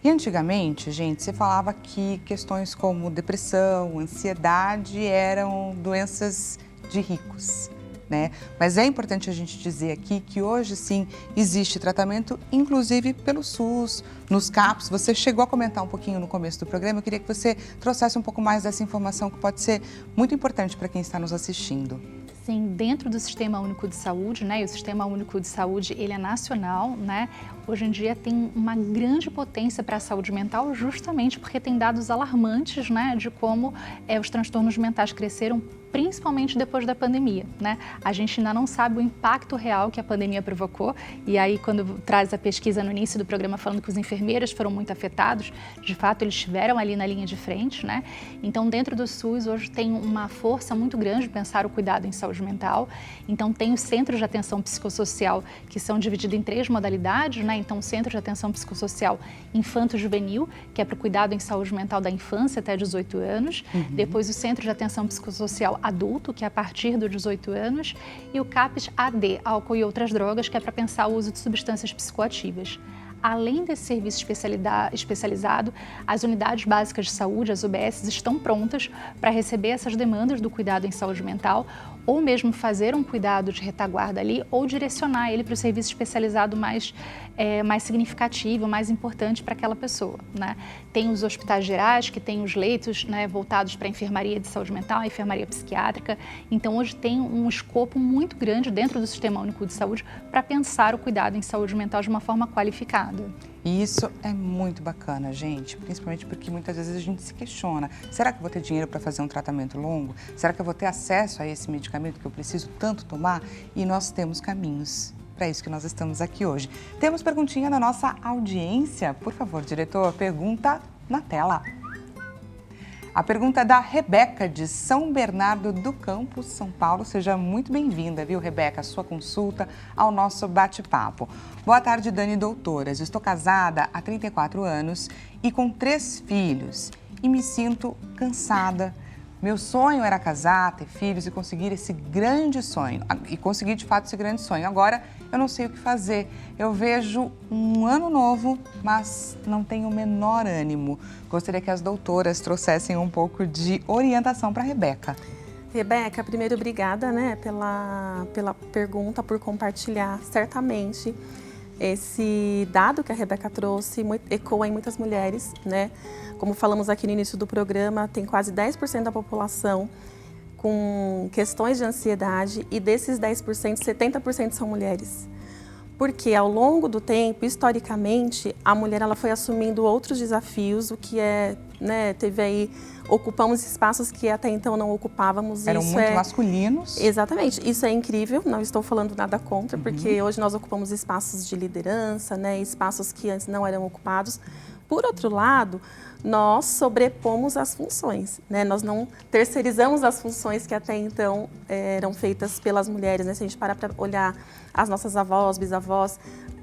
E antigamente, gente, você falava que questões como depressão, ansiedade eram doenças de ricos, né? Mas é importante a gente dizer aqui que hoje sim existe tratamento, inclusive pelo SUS, nos CAPs. Você chegou a comentar um pouquinho no começo do programa, eu queria que você trouxesse um pouco mais dessa informação que pode ser muito importante para quem está nos assistindo. Sim, dentro do Sistema Único de Saúde, né? E o Sistema Único de Saúde, ele é nacional, né? Hoje em dia tem uma grande potência para a saúde mental, justamente porque tem dados alarmantes, né? De como os transtornos mentais cresceram, principalmente depois da pandemia, né? A gente ainda não sabe o impacto real que a pandemia provocou, e aí quando traz a pesquisa no início do programa falando que os enfermeiros foram muito afetados, de fato eles estiveram ali na linha de frente, né? Então dentro do SUS hoje tem uma força muito grande de pensar o cuidado em saúde mental, então tem os centros de atenção psicossocial que são divididos em 3 modalidades, né? Então, o Centro de Atenção Psicossocial Infanto-Juvenil, que é para o cuidado em saúde mental da infância até 18 anos. Depois, o Centro de Atenção Psicossocial Adulto, que é a partir dos 18 anos. E o CAPS AD, álcool e outras drogas, que é para pensar o uso de substâncias psicoativas. Além desse serviço especializado, as unidades básicas de saúde, as UBSs, estão prontas para receber essas demandas do cuidado em saúde mental, ou mesmo fazer um cuidado de retaguarda ali, ou direcionar ele para o serviço especializado mais significativo, mais importante para aquela pessoa, né? Tem os hospitais gerais, que têm os leitos, né, voltados para a enfermaria de saúde mental, a enfermaria psiquiátrica. Então, hoje tem um escopo muito grande dentro do Sistema Único de Saúde para pensar o cuidado em saúde mental de uma forma qualificada. E isso é muito bacana, gente, principalmente porque muitas vezes a gente se questiona, será que eu vou ter dinheiro para fazer um tratamento longo? Será que eu vou ter acesso a esse medicamento que eu preciso tanto tomar? E nós temos caminhos. Para isso que nós estamos aqui hoje. Temos perguntinha na nossa audiência. Por favor, diretor, pergunta na tela. A pergunta é da Rebeca, de São Bernardo do Campo, São Paulo. Seja muito bem-vinda, viu, Rebeca, a sua consulta ao nosso bate-papo. Boa tarde, Dani e doutoras. Estou casada há 34 anos e com 3 filhos e me sinto cansada. Meu sonho era casar, ter filhos e conseguir esse grande sonho. E conseguir, de fato, esse grande sonho. Agora, eu não sei o que fazer. Eu vejo um ano novo, mas não tenho o menor ânimo. Gostaria que as doutoras trouxessem um pouco de orientação para a Rebeca. Rebeca, primeiro, obrigada, né, pela pergunta, por compartilhar. Certamente, esse dado que a Rebeca trouxe ecoa em muitas mulheres, né? Como falamos aqui no início do programa, tem quase 10% da população com questões de ansiedade e desses 10%, 70% são mulheres. Porque ao longo do tempo, historicamente, a mulher ela foi assumindo outros desafios, o que é, né, teve aí, ocupamos espaços que até então não ocupávamos. Eram isso muito masculinos. Exatamente, isso é incrível, não estou falando nada contra, porque hoje nós ocupamos espaços de liderança, né, espaços que antes não eram ocupados. Por outro lado, nós sobrepomos as funções, né? Nós não terceirizamos as funções que até então eram feitas pelas mulheres, né? Se a gente parar para olhar as nossas avós, bisavós,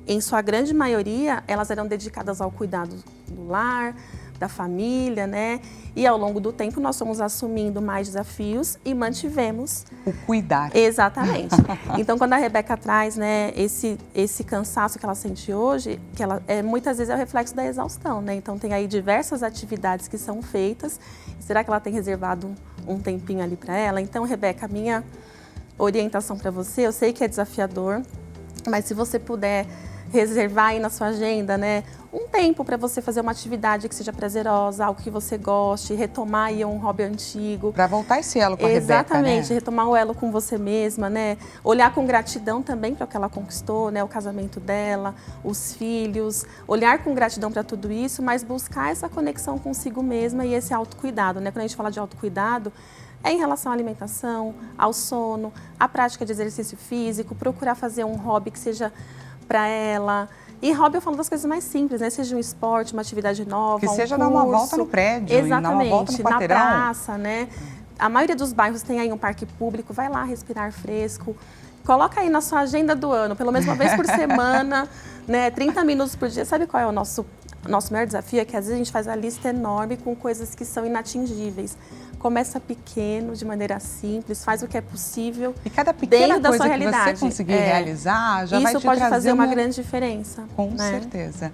em sua grande maioria, elas eram dedicadas ao cuidado do lar, da família, né? E ao longo do tempo nós fomos assumindo mais desafios e mantivemos o cuidar. Exatamente. Então, quando a Rebeca traz, né, esse cansaço que ela sente hoje, que ela muitas vezes é o reflexo da exaustão, né? Então, tem aí diversas atividades que são feitas. Será que ela tem reservado um tempinho ali para ela? Então, Rebeca, a minha orientação para você, eu sei que é desafiador, mas se você puder reservar aí na sua agenda, né, um tempo para você fazer uma atividade que seja prazerosa, algo que você goste, retomar aí um hobby antigo. Para voltar esse elo com a Rebeca, né? Exatamente, retomar o elo com você mesma, né? Olhar com gratidão também para o que ela conquistou, né? O casamento dela, os filhos, olhar com gratidão para tudo isso, mas buscar essa conexão consigo mesma e esse autocuidado, né? Quando a gente fala de autocuidado, é em relação à alimentação, ao sono, à prática de exercício físico, procurar fazer um hobby que seja para ela. E hobby eu falo das coisas mais simples, né? Seja um esporte, uma atividade nova, que seja curso. Dar uma volta no prédio, exatamente, dar uma volta no quarteirão. Na praça, né? A maioria dos bairros tem aí um parque público, vai lá respirar fresco. Coloca aí na sua agenda do ano, pelo menos uma vez por semana, né? 30 minutos por dia. Sabe qual é o nosso maior desafio? É que às vezes a gente faz a lista enorme com coisas que são inatingíveis. Começa pequeno, de maneira simples, faz o que é possível. E cada pequena da coisa sua que realidade. você conseguir realizar já vai te isso pode trazer fazer uma grande diferença. Com né? certeza.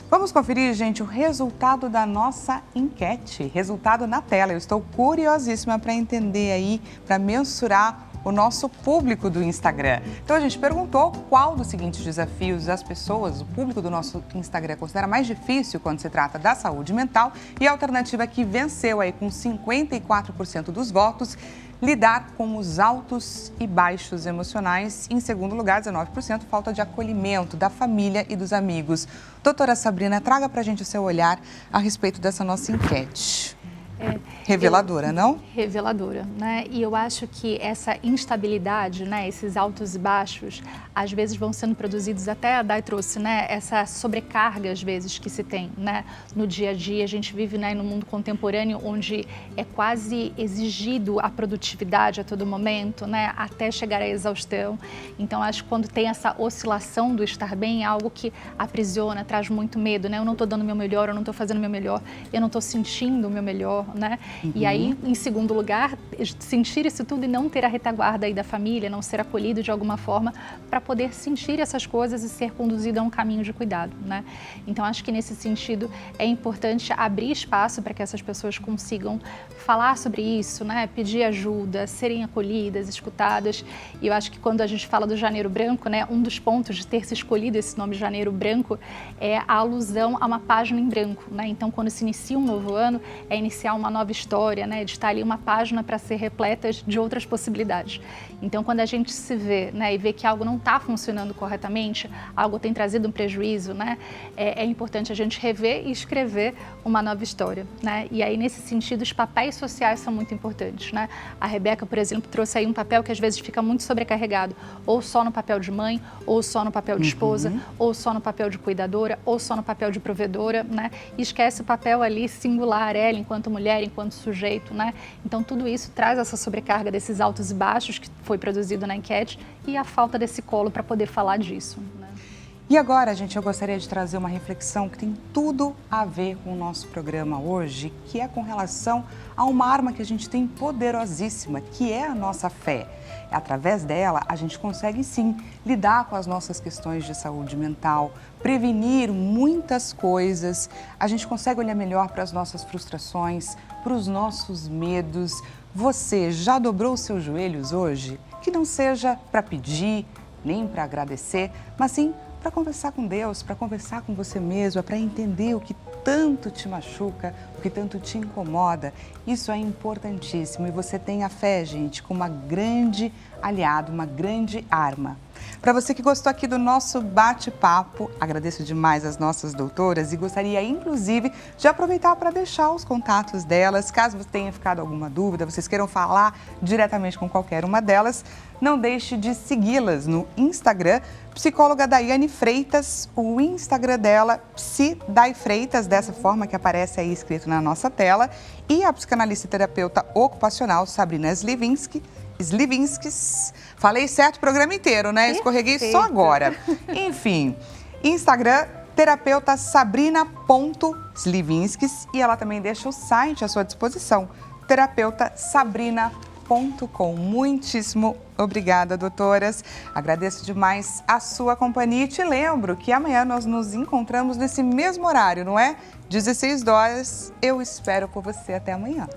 Vamos conferir, gente, o resultado da nossa enquete. Resultado na tela. Eu estou curiosíssima para entender aí, para mensurar o nosso público do Instagram. Então, a gente perguntou qual dos seguintes desafios as pessoas, o público do nosso Instagram, considera mais difícil quando se trata da saúde mental. E a alternativa que venceu aí com 54% dos votos, lidar com os altos e baixos emocionais. Em segundo lugar, 19%, falta de acolhimento da família e dos amigos. Doutora Sabrina, traga pra gente o seu olhar a respeito dessa nossa enquete. Reveladora, não? Reveladora, né? E eu acho que essa instabilidade, né, esses altos e baixos, às vezes vão sendo produzidos, até a Day trouxe, né, essa sobrecarga, às vezes, que se tem, né, no dia a dia. A gente vive, né, no mundo contemporâneo, onde é quase exigido a produtividade a todo momento, né, até chegar à exaustão. Então, acho que quando tem essa oscilação do estar bem, é algo que aprisiona, traz muito medo, né? Eu não estou dando o meu melhor, eu não estou fazendo o meu melhor, eu não estou sentindo o meu melhor, né? E aí, em segundo lugar, sentir isso tudo e não ter a retaguarda aí da família, não ser acolhido de alguma forma para poder sentir essas coisas e ser conduzido a um caminho de cuidado, né? Então, acho que nesse sentido é importante abrir espaço para que essas pessoas consigam falar sobre isso, né? Pedir ajuda, serem acolhidas, escutadas. E eu acho que quando a gente fala do Janeiro Branco, né, um dos pontos de ter se escolhido esse nome Janeiro Branco é a alusão a uma página em branco, né? Então, quando se inicia um novo ano, é iniciar uma nova história, né? De estar ali uma página para ser repleta de outras possibilidades. Então, quando a gente se vê, né, e vê que algo não está funcionando corretamente, algo tem trazido um prejuízo, né, é importante a gente rever e escrever uma nova história, né? E aí, nesse sentido, os papéis sociais são muito importantes, né? A Rebeca, por exemplo, trouxe aí um papel que às vezes fica muito sobrecarregado, ou só no papel de mãe, ou só no papel de esposa, ou só no papel de cuidadora, ou só no papel de provedora, né? E esquece o papel ali singular, ela enquanto mulher, enquanto sujeito, né? Então, tudo isso traz essa sobrecarga desses altos e baixos que foi produzido na enquete e a falta desse colo para poder falar disso, né? E agora, gente, eu gostaria de trazer uma reflexão que tem tudo a ver com o nosso programa hoje, que é com relação a uma arma que a gente tem poderosíssima, que é a nossa fé. Através dela, a gente consegue, sim, lidar com as nossas questões de saúde mental, prevenir muitas coisas, a gente consegue olhar melhor para as nossas frustrações, para os nossos medos. Você já dobrou os seus joelhos hoje? Que não seja para pedir, nem para agradecer, mas sim para conversar com Deus, para conversar com você mesmo, para entender o que tanto te machuca, o que tanto te incomoda. Isso é importantíssimo e você tem a fé, gente, como uma grande aliada, uma grande arma. Para você que gostou aqui do nosso bate-papo, agradeço demais as nossas doutoras e gostaria, inclusive, de aproveitar para deixar os contatos delas. Caso você tenha ficado alguma dúvida, vocês queiram falar diretamente com qualquer uma delas, não deixe de segui-las no Instagram, psicóloga Daiane Freitas, o Instagram dela, psi.daifreitas, dessa forma que aparece aí escrito na nossa tela, e a psicanalista e terapeuta ocupacional Sabrina Slivinskis. Falei certo o programa inteiro, né? Escorreguei só agora. Enfim, Instagram, terapeuta sabrina.slivinskis, e ela também deixa o site à sua disposição, terapeutasabrina.com. Muitíssimo obrigada, doutoras. Agradeço demais a sua companhia e te lembro que amanhã nós nos encontramos nesse mesmo horário, não é? 16 horas. Eu espero por você. Até amanhã.